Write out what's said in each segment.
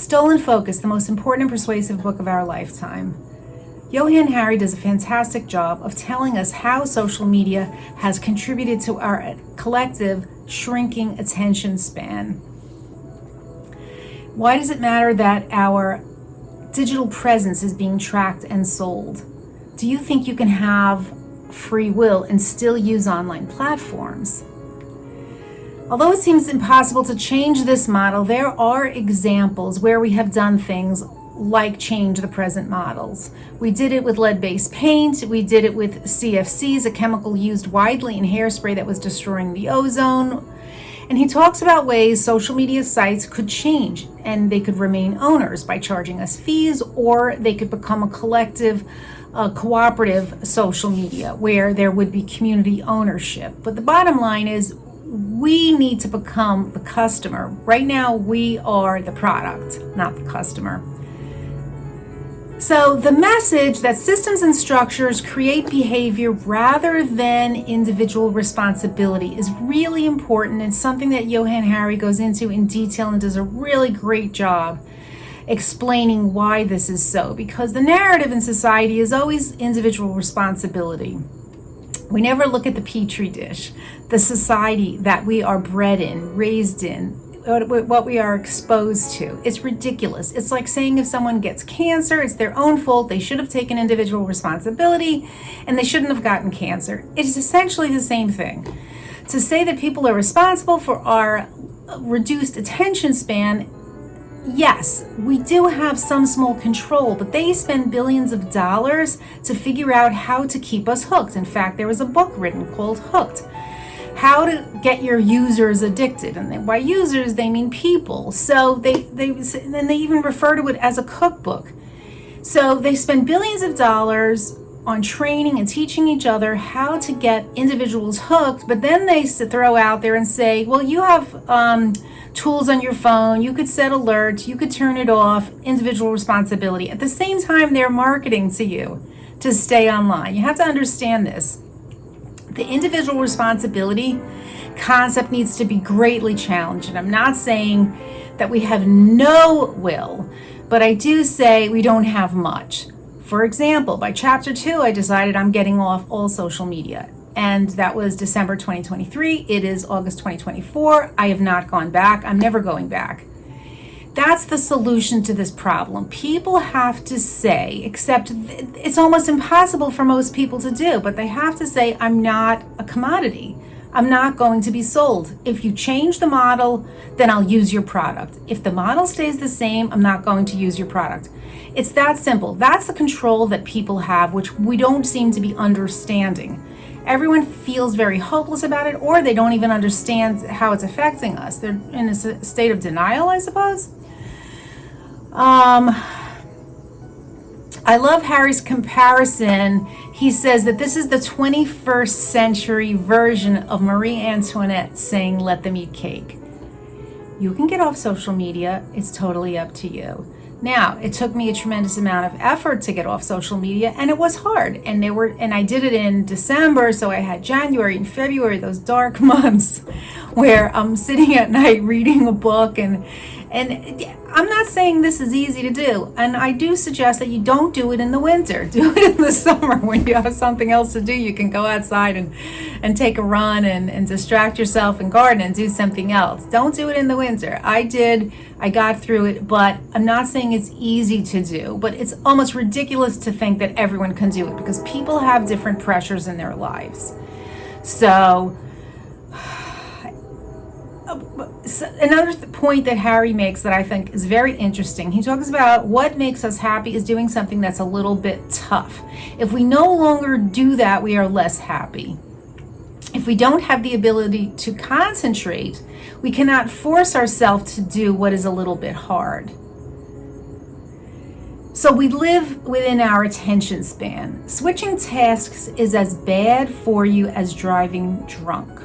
Stolen Focus, the most important and persuasive book of our lifetime. Johann Hari does a fantastic job of telling us how social media has contributed to our collective shrinking attention span. Why does it matter that our digital presence is being tracked and sold? Do you think you can have free will and still use online platforms? Although it seems impossible to change this model, there are examples where we have done things like change the present models. We did it with lead-based paint. We did it with CFCs, a chemical used widely in hairspray that was destroying the ozone. And he talks about ways social media sites could change, and they could remain owners by charging us fees, or they could become a collective, cooperative social media where there would be community ownership. But the bottom line is, we need to become the customer. Right now, we are the product, not the customer. So the message that systems and structures create behavior rather than individual responsibility is really important, and something that Johann Hari goes into in detail and does a really great job explaining why this is so. Because the narrative in society is always individual responsibility. We never look at the petri dish, the society that we are bred in, raised in, what we are exposed to. It's ridiculous. It's like saying if someone gets cancer, it's their own fault. They should have taken individual responsibility and they shouldn't have gotten cancer. It's essentially the same thing. To say that people are responsible for our reduced attention span, yes, we do have some small control, but they spend billions of dollars to figure out how to keep us hooked. In fact, there was a book written called Hooked, how to get your users addicted. And by users, they mean people. So they even refer to it as a cookbook. So they spend billions of dollars on training and teaching each other how to get individuals hooked, but then they throw out there and say, well, you have tools on your phone, you could set alerts, you could turn it off, individual responsibility. At the same time, they're marketing to you to stay online. You have to understand this. The individual responsibility concept needs to be greatly challenged. And I'm not saying that we have no will, but I do say we don't have much. For example, by chapter 2, I decided I'm getting off all social media. And that was December 2023. It is August 2024. I have not gone back. I'm never going back. That's the solution to this problem. People have to say, except it's almost impossible for most people to do, but they have to say, I'm not a commodity. I'm not going to be sold. If you change the model, then I'll use your product. If the model stays the same, I'm not going to use your product. It's that simple. That's the control that people have, which we don't seem to be understanding. Everyone feels very hopeless about it, or they don't even understand how it's affecting us. They're in a state of denial, I suppose. I love Hari's comparison. He says that this is the 21st century version of Marie Antoinette saying, let them eat cake. You can get off social media. It's totally up to you. Now, it took me a tremendous amount of effort to get off social media, and it was hard. And I did it in December, so I had January and February, those dark months where I'm sitting at night reading a book, and I'm not saying this is easy to do, and I do suggest that you don't do it in the winter. Do it in the summer when you have something else to do. You can go outside and take a run and distract yourself and garden and do something else. Don't do it in the winter. I got through it, but I'm not saying it's easy to do, but it's almost ridiculous to think that everyone can do it because people have different pressures in their lives. So another point that Hari makes that I think is very interesting, he talks about what makes us happy is doing something that's a little bit tough. If we no longer do that, we are less happy. If we don't have the ability to concentrate, we cannot force ourselves to do what is a little bit hard. So we live within our attention span. Switching tasks is as bad for you as driving drunk.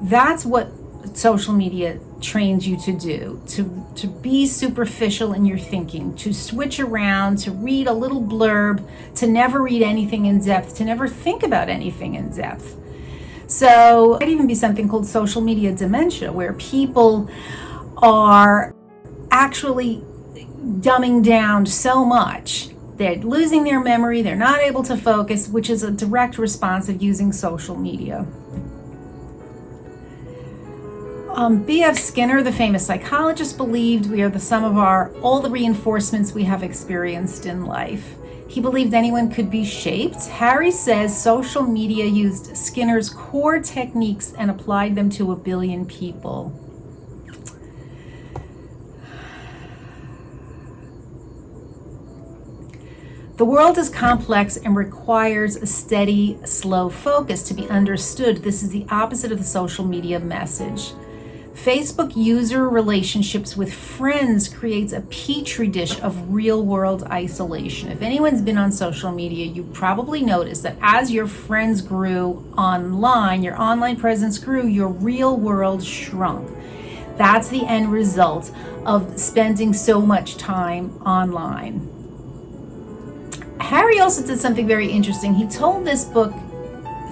That's what social media trains you to do, to be superficial in your thinking, to switch around, to read a little blurb, to never read anything in depth, to never think about anything in depth. So it might even be something called social media dementia, where people are actually dumbing down so much. They're losing their memory, they're not able to focus, which is a direct response of using social media. B.F. Skinner, the famous psychologist, believed we are the sum of all the reinforcements we have experienced in life. He believed anyone could be shaped. Harry says social media used Skinner's core techniques and applied them to 1 billion people. The world is complex and requires a steady, slow focus to be understood. This is the opposite of the social media message. Facebook user relationships with friends creates a petri dish of real-world isolation. If anyone's been on social media, you probably noticed that as your friends grew online, your online presence grew, your real world shrunk. That's the end result of spending so much time online. Harry also did something very interesting. He told this book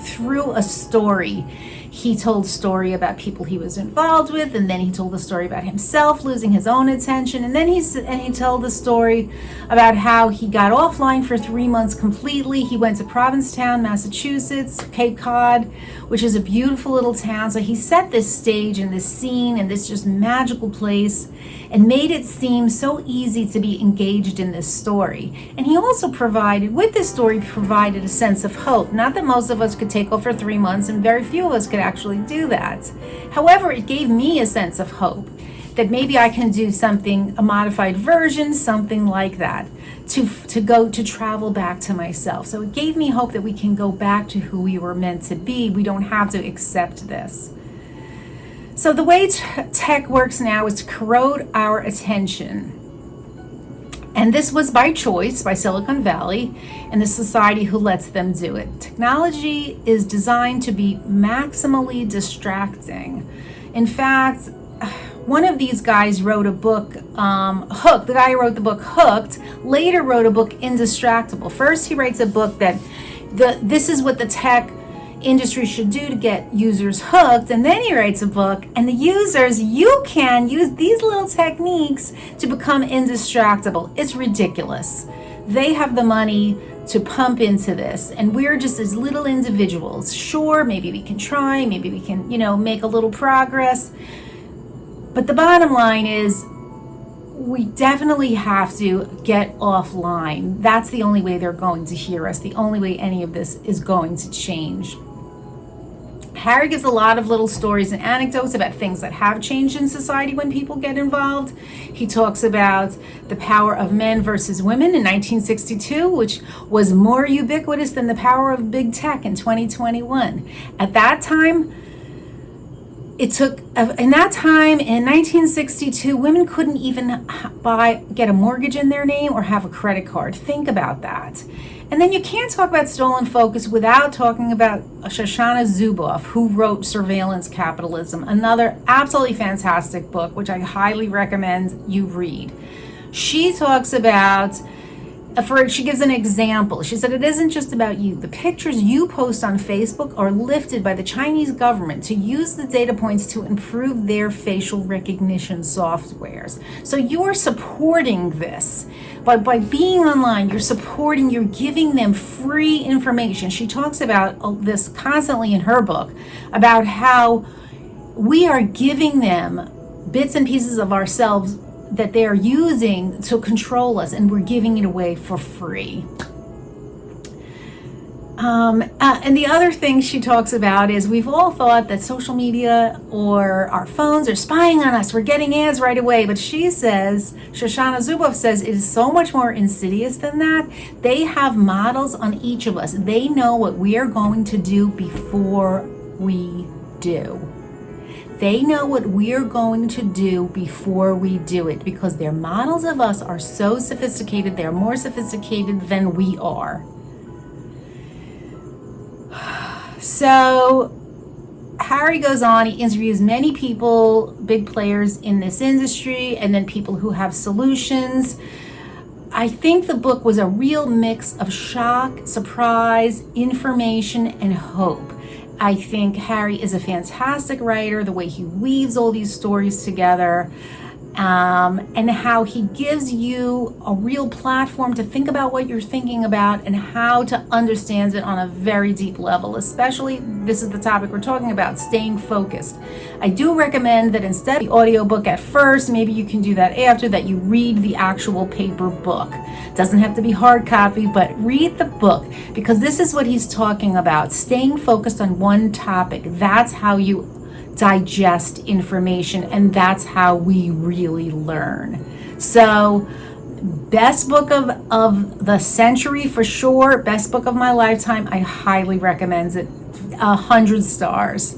through a story. He told a story about people he was involved with, and then he told a story about himself losing his own attention, and then he told the story about how he got offline for 3 months completely. He went to Provincetown, Massachusetts, Cape Cod, which is a beautiful little town. So he set this stage and this scene and this just magical place and made it seem so easy to be engaged in this story. And he also provided a sense of hope. Not that most of us could take off for 3 months, and very few of us could actually do that. However, it gave me a sense of hope that maybe I can do something, a modified version, something like that, to travel back to myself. So it gave me hope that we can go back to who we were meant to be. We don't have to accept this. So the way tech works now is to corrode our attention. And this was by choice, by Silicon Valley and the society who lets them do it. Technology is designed to be maximally distracting. In fact, one of these guys wrote a book, Hooked. The guy who wrote the book Hooked later wrote a book, Indistractable. First, he writes a book that this is what the tech industry should do to get users hooked, and then he writes a book, and the users, you can use these little techniques to become indistractable. It's ridiculous. They have the money to pump into this, and we're just as little individuals. Sure, maybe we can try, maybe we can, make a little progress, but the bottom line is we definitely have to get offline. That's the only way they're going to hear us, the only way any of this is going to change. Harry gives a lot of little stories and anecdotes about things that have changed in society when people get involved. He talks about the power of men versus women in 1962, which was more ubiquitous than the power of big tech in 2021. At that time, in 1962, women couldn't even get a mortgage in their name or have a credit card. Think about that. And then you can't talk about stolen focus without talking about Shoshana Zuboff, who wrote Surveillance Capitalism, another absolutely fantastic book, which I highly recommend you read. She talks about, she gives an example. She said, it isn't just about you. The pictures you post on Facebook are lifted by the Chinese government to use the data points to improve their facial recognition softwares. So you're supporting this. By being online, you're giving them free information. She talks about this constantly in her book, about how we are giving them bits and pieces of ourselves that they are using to control us, and we're giving it away for free. And the other thing she talks about is we've all thought that social media or our phones are spying on us. We're getting ads right away. But she says, Shoshana Zuboff says, it is so much more insidious than that. They have models on each of us. They know what we are going to do before we do. They know what we're going to do before we do it, because their models of us are so sophisticated. They're more sophisticated than we are. So Harry goes on, he interviews many people, big players in this industry, and then people who have solutions. I think the book was a real mix of shock, surprise, information, and hope. I think Harry is a fantastic writer, the way he weaves all these stories together. and how he gives you a real platform to think about what you're thinking about and how to understand it on a very deep level. Especially, this is the topic we're talking about, staying focused. I do recommend that instead of the audiobook at first, maybe you can do that after, that you read the actual paper book. Doesn't have to be hard copy, but read the book, because this is what he's talking about, staying focused on one topic. That's how you digest information, and that's how we really learn. So best book of the century for sure, best book of my lifetime. I highly recommend it. 100 stars.